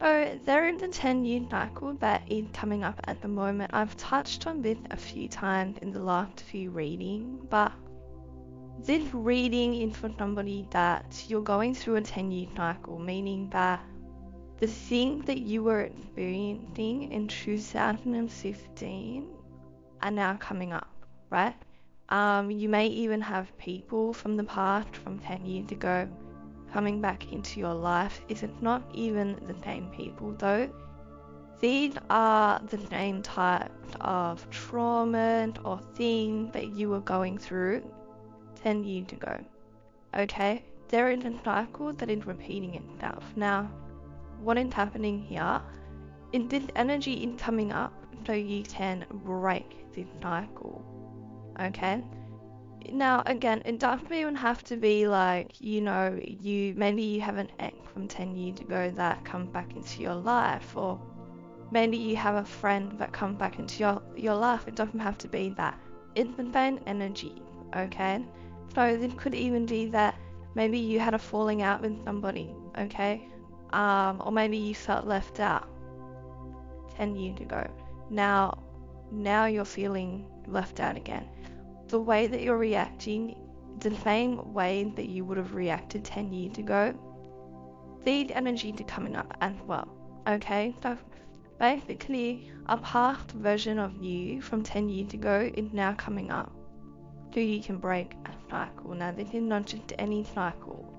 So there is a 10-year cycle that is coming up at the moment. I've touched on this a few times in the last few readings, but this reading is for somebody that you're going through a 10-year cycle, meaning that the things that you were experiencing in 2015 are now coming up, right? You may even have people from the past, from 10 years ago, coming back into your life. If it's not even the same people though, these are the same types of trauma or things that you were going through 10 years ago, okay? There is a cycle that is repeating itself. Now, what is happening here is this energy is coming up so you can break this cycle, okay? Now, again, it doesn't even have to be like, maybe you have an ex from 10 years ago that comes back into your life, or maybe you have a friend that comes back into your life. It doesn't have to be that. It's the same energy, okay? So this could even be that maybe you had a falling out with somebody, okay? Or maybe you felt left out 10 years ago. Now you're feeling left out again. The way that you're reacting, the same way that you would have reacted 10 years ago, these energies are coming up as well, okay? So basically, a past version of you from 10 years ago is now coming up, so you can break a cycle. Now, this is not just any cycle.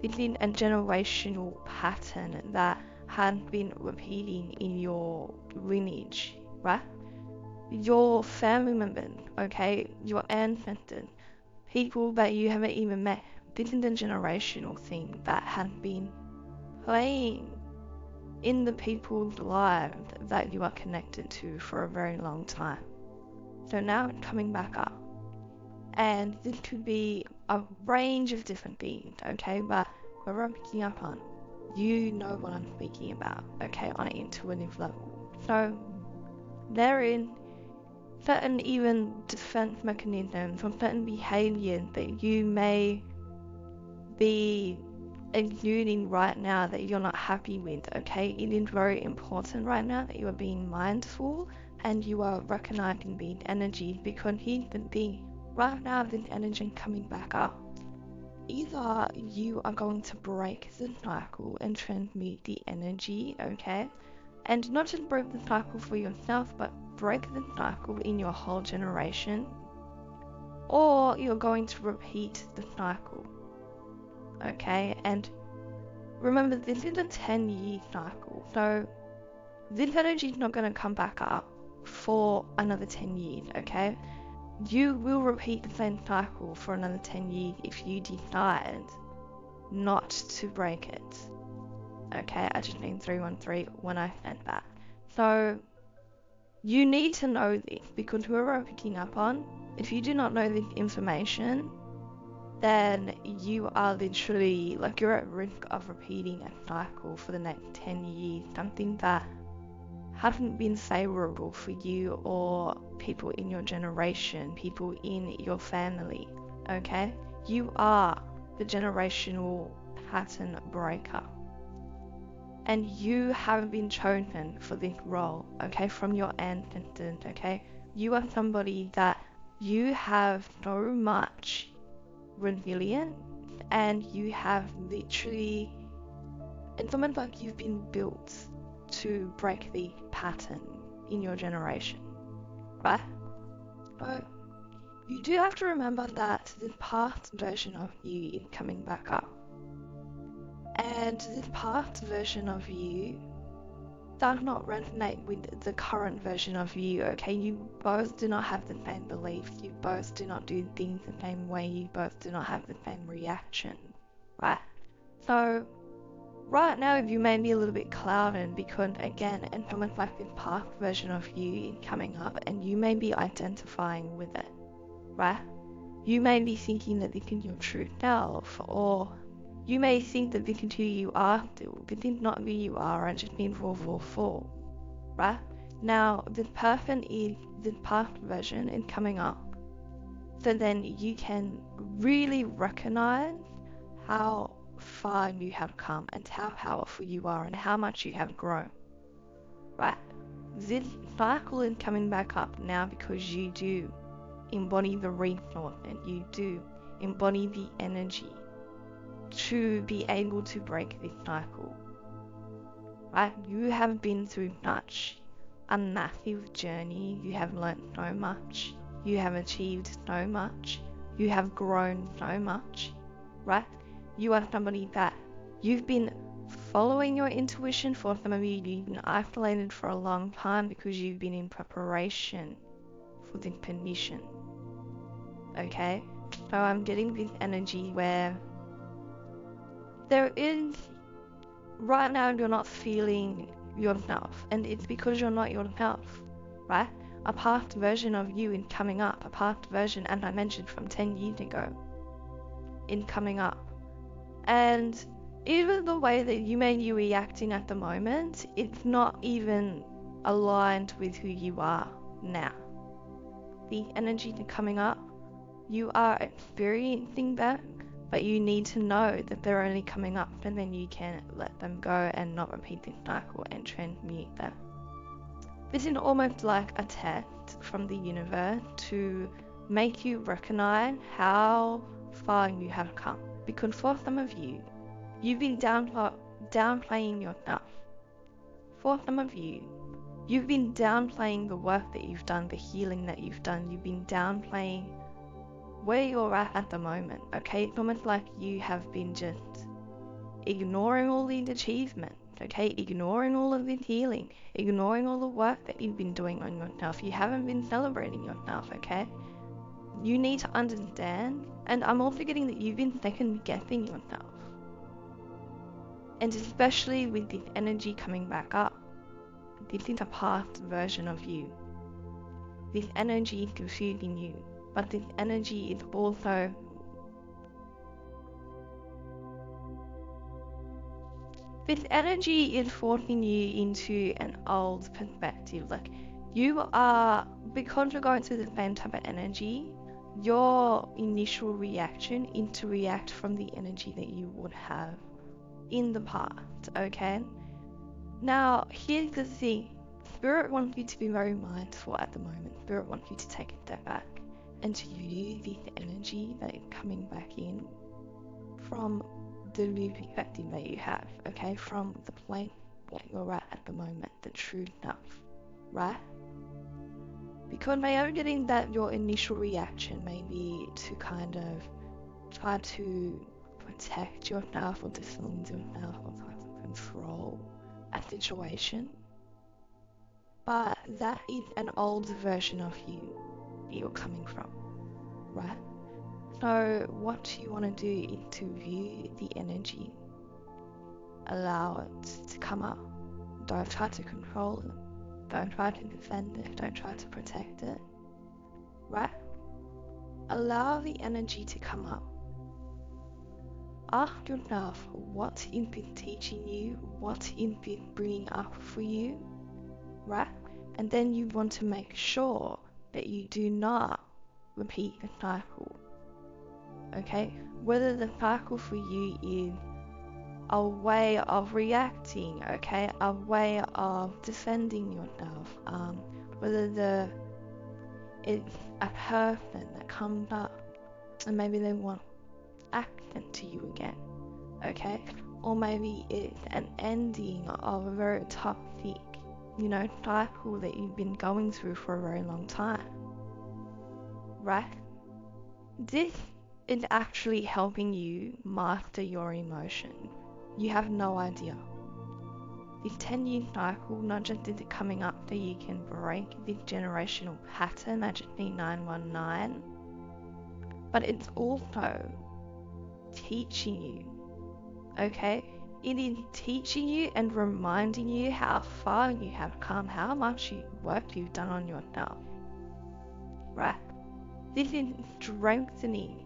This is a generational pattern that has been repeating in your lineage, right? Your family members, okay, your ancestors, people that you haven't even met. This is a generational thing that has been playing in the people's lives that you are connected to for a very long time. So now it's coming back up. And this could be a range of different things, okay, but where I'm picking up on, you know what I'm speaking about, okay, on an intuitive level. So there is certain even defense mechanisms or certain behaviors that you may be exuding right now that you're not happy with, okay? It is very important right now that you are being mindful and you are recognizing these energies, because here's the thing, right now this energy coming back up. Either you are going to break the cycle and transmute the energy, okay? And not just break the cycle for yourself, but break the cycle in your whole generation, or you're going to repeat the cycle, okay? And remember, this is a 10-year cycle, so this energy is not going to come back up for another 10 years, okay? You will repeat the same cycle for another 10 years if you decide not to break it, okay? I just mean 313 when I said that. So you need to know this, because whoever I'm picking up on, if you do not know this information, then you are literally, like, you're at risk of repeating a cycle for the next 10 years, something that hasn't been favorable for you or people in your generation, people in your family, okay? You are the generational pattern breaker. And you have been chosen for this role, okay, from your ancestors, okay? You are somebody that you have so much resilience, and you have literally, it's almost like you've been built to break the pattern in your generation, right? But you do have to remember that the past version of you is coming back up. And this past version of you does not resonate with the current version of you, okay? You both do not have the same beliefs, you both do not do things the same way, you both do not have the same reaction, right? So, right now you may be a little bit clouded because, again, it's almost like this past version of you is coming up and you may be identifying with it, right? You may be thinking that this is your true self, or you may think that this is who you are still, but this is not who you are, and just need raw full, right? Now, this person is, this past version is coming up, so then you can really recognize how far you have come and how powerful you are and how much you have grown, right? This cycle is coming back up now because you do embody the resource and you do embody the energy to be able to break this cycle, right? You have been through such a massive journey. You have learned so much. You have achieved so much. You have grown so much, right? You are somebody that you've been following your intuition. For some of you, you've been isolated for a long time because you've been in preparation for this condition, okay? So I'm getting this energy where there is, right now you're not feeling yourself, and it's because you're not yourself, right? A past version of you in coming up, a past version, as I mentioned, from 10 years ago in coming up. And even the way that you may be reacting at the moment, it's not even aligned with who you are now. The energy coming up, you are experiencing that, but you need to know that they're only coming up, and then you can let them go and not repeat this cycle and transmute them. This is almost like a test from the universe to make you recognize how far you have come. Because for some of you, you've been downplaying yourself. For some of you, you've been downplaying the work that you've done, the healing that you've done. You've been downplaying where you're at the moment, okay? It's almost like you have been just ignoring all these achievements, okay? Ignoring all of this healing, ignoring all the work that you've been doing on yourself. You haven't been celebrating yourself, okay? You need to understand, and I'm also getting that you've been second guessing yourself. And especially with this energy coming back up, this is a past version of you. This energy is confusing you, but this energy is also forcing you into an old perspective. Like, you are, because you're going through the same type of energy, your initial reaction is to react from the energy that you would have in the past, okay? Now, here's the thing. Spirit wants you to be very mindful at the moment. Spirit wants you to take a step back and to use this energy that is coming back in from the new perspective that you have, okay? From the place that you're at the moment, the true stuff, right? Because I am getting that your initial reaction may be to kind of try to protect yourself or distance yourself or try to control a situation. But that is an old version of you that you're coming from, right? So what you want to do is to view the energy, allow it to come up. Don't try to control it. Don't try to defend it. Don't try to protect it, right? Allow the energy to come up. Ask yourself, what is this teaching you? What is this bringing up for you, right? And then you want to make sure that you do not repeat the cycle, okay? Whether the cycle for you is a way of reacting, okay? A way of defending yourself, whether it's a person that comes up and maybe they want access to you again, okay? Or maybe it's an ending of a very toxic, cycle that you've been going through for a very long time, right? This is actually helping you master your emotions. You have no idea. This 10-year cycle, not just is it coming up so you can break this generational pattern, Majesty 919, but it's also teaching you, okay? It is teaching you and reminding you how far you have come, how much work you've done on yourself, right? This is strengthening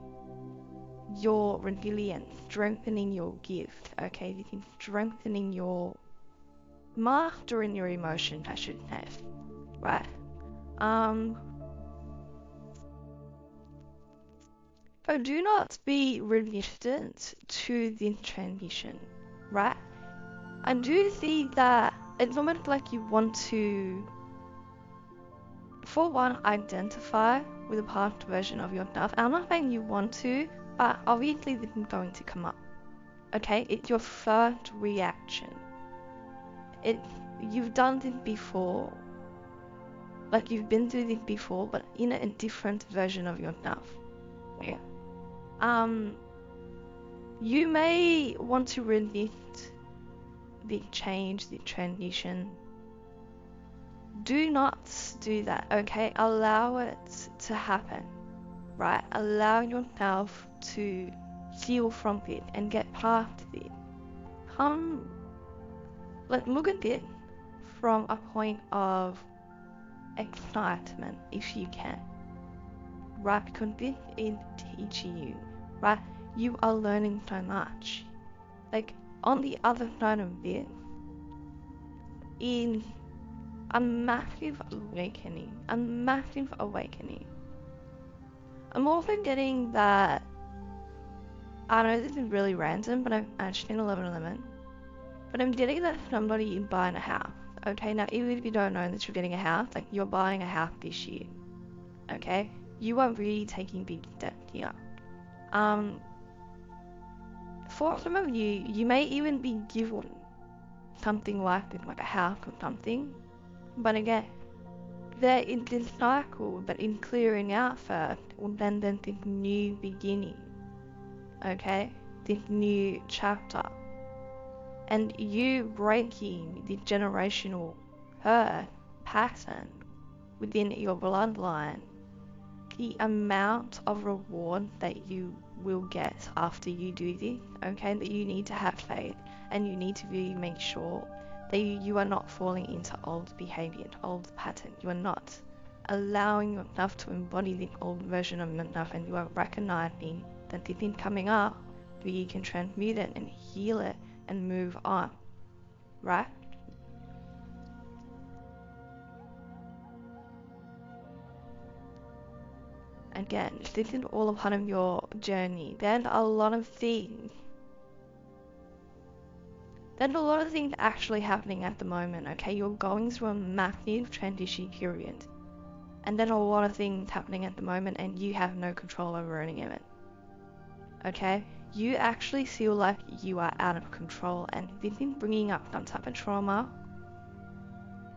your resilience, strengthening your gift, okay? This is strengthening your mastering your emotions, I should say, right? So do not be resistant to the transition, right? I do see that it's almost like you want to, for one, identify with a past version of yourself. I'm not saying you want to, but obviously this is going to come up. Okay, it's your first reaction. You've done this before, like you've been through this before, but in a different version of yourself. Yeah. You may want to resist the change, the transition. Do not do that, okay? Allow it to happen, right? Allow yourself to heal from it and get past it. Look at it from a point of excitement, if you can, right? Because this is teaching you, right? You are learning so much. Like, on the other side of this, in a massive awakening. I'm also getting that, I know this is really random, but I'm actually in 11:11. But I'm getting that somebody is buying a house. Okay, now even if you don't know that you're getting a house, like you're buying a house this year. Okay? You are really taking big steps here. For some of you, you may even be given something like this, like a house or something. But again, there is this cycle, but in clearing out first, and then this new beginning, okay? This new chapter. And you breaking the generational hurt pattern within your bloodline, the amount of reward that you will get after you do this, okay? That you need to have faith, and you need to really make sure that you are not falling into old behavior, old pattern. You are not allowing yourself to embody the old version of yourself, and you are recognizing that this is coming up, that you can transmute it and heal it and move on, right? Again, this is all a part of your journey. There's a lot of things actually happening at the moment, okay? You're going through a massive transition period. And then a lot of things happening at the moment, and you have no control over any of it. Okay? You actually feel like you are out of control, and this is bringing up some type of trauma.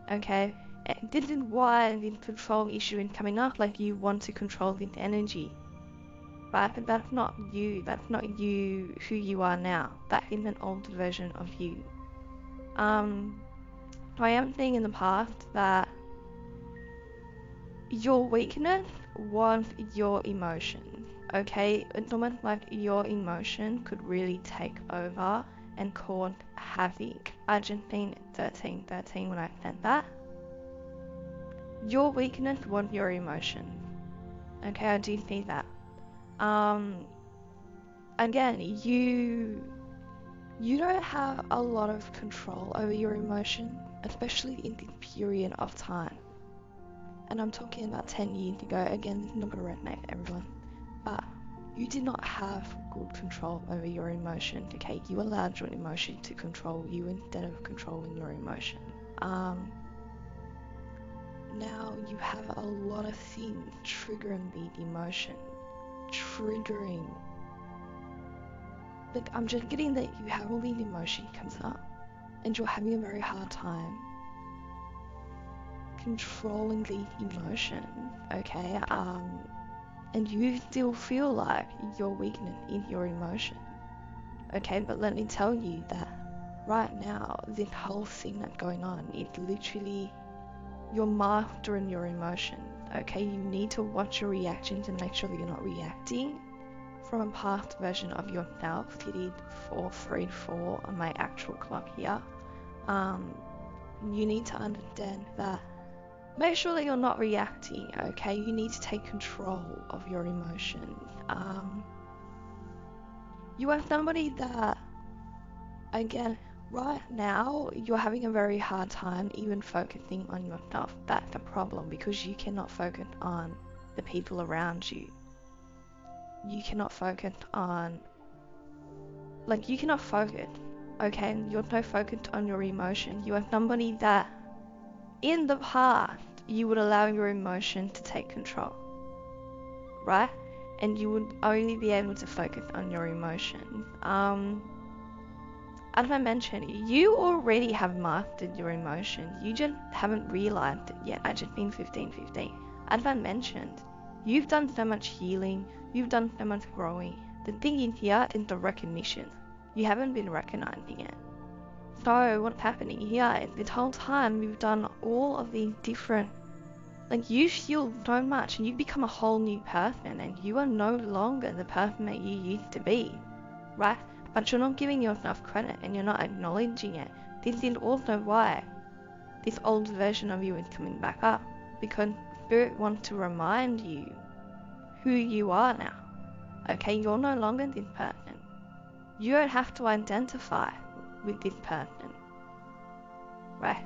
Okay? And this is why this control issue is coming up, like you want to control this energy. Right? But that's not you. That's not you, who you are now. That is an old version of you. I am seeing in the past that your weakness was your emotion, okay? It's almost like your emotion could really take over and cause havoc. I just seen 13 when I said that. Your weakness was your emotion, okay? I do see that. Again, you don't have a lot of control over your emotion, especially in this period of time. And I'm talking about 10 years ago. Again, this is not going to resonate with everyone, but you did not have good control over your emotion, okay? You allowed your emotion to control you instead of controlling your emotion. Now you have a lot of things triggering the emotion, like, I'm just getting that you have all these emotions comes up, and you're having a very hard time controlling the emotion, okay? And you still feel like your weakness in your emotion, okay? But let me tell you that right now, this whole thing that's going on, it's literally you're mastering your emotion, okay? You need to watch your reactions and make sure that you're not reacting from a past version of yourself. It is 434 on my actual clock here. You need to understand that. Make sure that you're not reacting, okay? You need to take control of your emotions. You are somebody that, again, right now, you're having a very hard time even focusing on yourself. That's a problem, because you cannot focus on the people around you. you cannot focus on, like, you cannot focus, okay? You're not focused on your emotion. You are somebody that in the past you would allow your emotion to take control, right? And you would only be able to focus on your emotions. As I mentioned, you already have mastered your emotions. You just haven't realized it yet. I just been 15-15. As I mentioned, you've done so much healing. You've done so much growing. The thing in here is the recognition. You haven't been recognizing it. So what's happening here is this whole time you've done all of these different, like, you've healed so much and you've become a whole new person, and you are no longer the person that you used to be, right? But you're not giving yourself credit and you're not acknowledging it. This is also why this old version of you is coming back up, because Spirit wants to remind you who you are now. Okay, you're no longer this person. You don't have to identify with this person, right?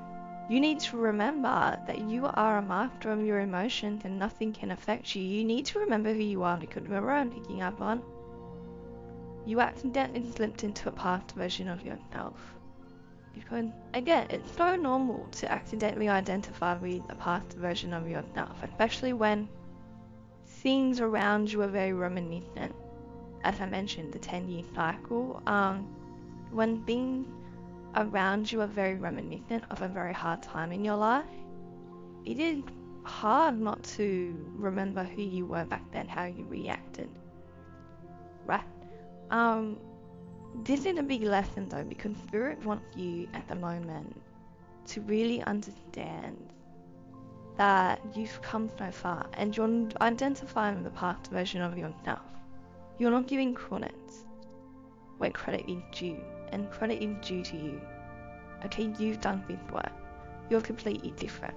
You need to remember that you are a master of your emotions and nothing can affect you. You need to remember who you are, because remember I'm picking up on, you accidentally slipped into a past version of yourself. Because, again, it's so normal to accidentally identify with a past version of yourself, especially when things around you are very reminiscent. As I mentioned, the 10-year cycle, when things around you are very reminiscent of a very hard time in your life, it is hard not to remember who you were back then, how you reacted, right? This is a big lesson though, because Spirit wants you at the moment to really understand that you've come so far and you're identifying with the past version of yourself. You're not giving credit where credit is due, and credit is due to you. Okay, you've done this work. You're completely different,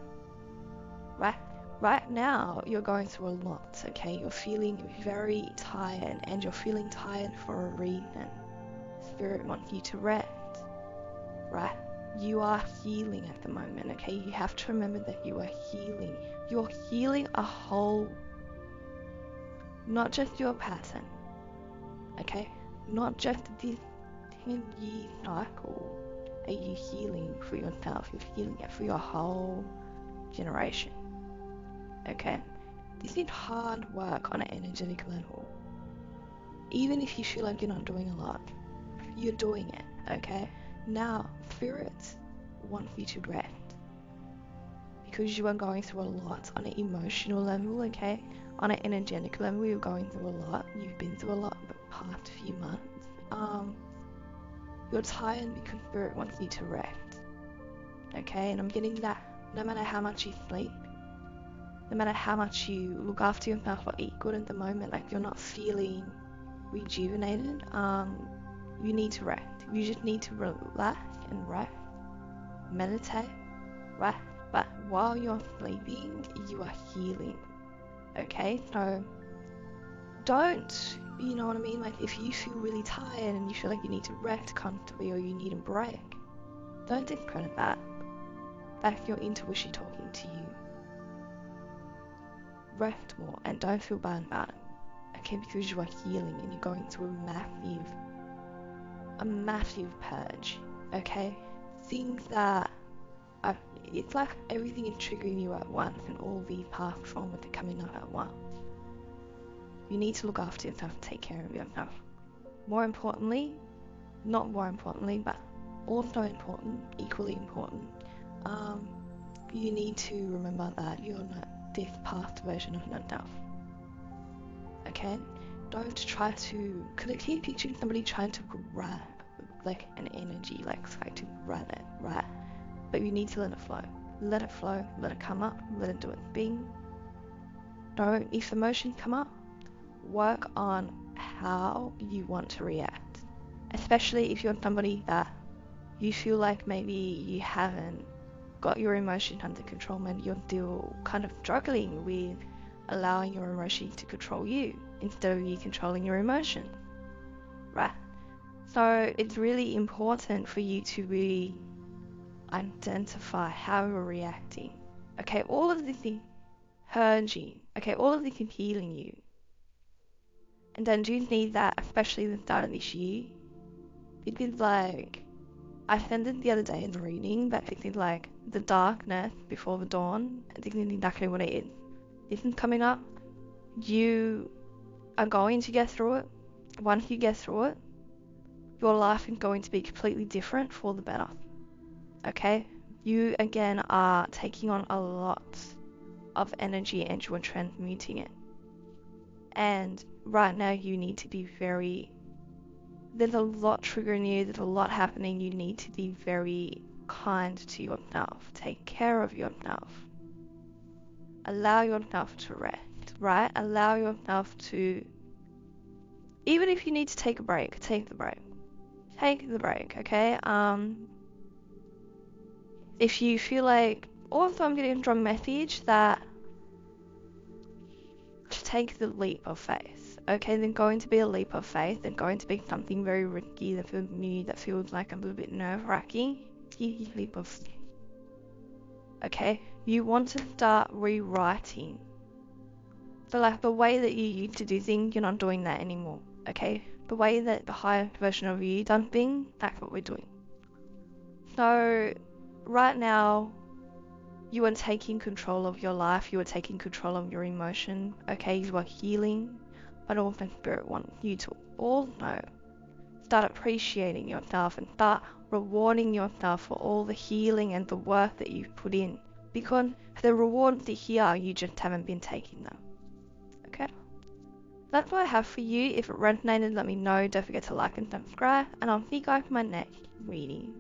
right? Right now, you're going through a lot, okay? You're feeling very tired, and you're feeling tired for a reason. Spirit wants you to rest, right? You are healing at the moment, okay? You have to remember that you are healing. You're healing a whole, not just your pattern, okay? Not just this 10-year cycle. Are you healing for yourself? You're healing it for your whole generation, okay? This is hard work on an energetic level. Even if you feel like you're not doing a lot, you're doing it, okay? Now, Spirit wants you to rest, because you are going through a lot on an emotional level, okay? On an energetic level, you're going through a lot. You've been through a lot the past few months. You're tired because Spirit wants you to rest, okay? And I'm getting that no matter how much you sleep, no matter how much you look after yourself or eat good at the moment, like you're not feeling rejuvenated, you need to rest. You just need to relax and rest, meditate, rest. But while you're sleeping, you are healing, okay? So don't, you know what I mean? Like, if you feel really tired and you feel like you need to rest comfortably or you need a break, don't discredit that. That's your intuition talking to you. Rest more and don't feel bad about it, okay? Because you are healing and you're going through a massive purge, okay? Things that are, it's like everything is triggering you at once, and all these past traumas are coming up at once. You need to look after yourself and take care of yourself. More importantly, not more importantly, but also important, equally important, you need to remember that you're not this past version of yourself, okay? Don't try to, because I keep picturing somebody trying to grab like an energy, like try to grab it, right? But you need to let it flow. Let it flow, let it come up, let it do its thing. Don't, if emotions come up, work on how you want to react. Especially if you're somebody that you feel like maybe you haven't got your emotion under control, maybe you're still kind of struggling with allowing your emotions to control you instead of you controlling your emotions, right? So it's really important for you to really identify how you're reacting, okay? All of this is purging, okay? All of this is healing you. And I do need that, especially the start of this year. Because like, I said it the other day in the reading, but I think like the darkness before the dawn, I think that's exactly what it is. Isn't coming up. You are going to get through it. Once you get through it, your life is going to be completely different for the better. Okay? You again are taking on a lot of energy and you are transmuting it. And right now you need to be there's a lot triggering you, there's a lot happening, you need to be very kind to yourself. Take care of yourself. Allow yourself to rest, right? Allow yourself to, even if you need to take a break, take the break. Take the break, okay? If you feel like, also I'm getting a strong message that to take the leap of faith. Okay, there's going to be a leap of faith. There's going to be something very risky that feels new, that feels like a little bit nerve-wracking. Leap of faith. Okay, you want to start rewriting. So like the way that you used to do things, you're not doing that anymore. Okay, the way that the higher version of you done things, that's what we're doing. So right now, you are taking control of your life, you are taking control of your emotion, okay? You are healing, but also Spirit wants you to also start appreciating yourself and start rewarding yourself for all the healing and the work that you've put in. Because the rewards are here, you just haven't been taking them, okay? That's what I have for you. If it resonated, let me know. Don't forget to like and subscribe, and I'll see you guys in my next reading.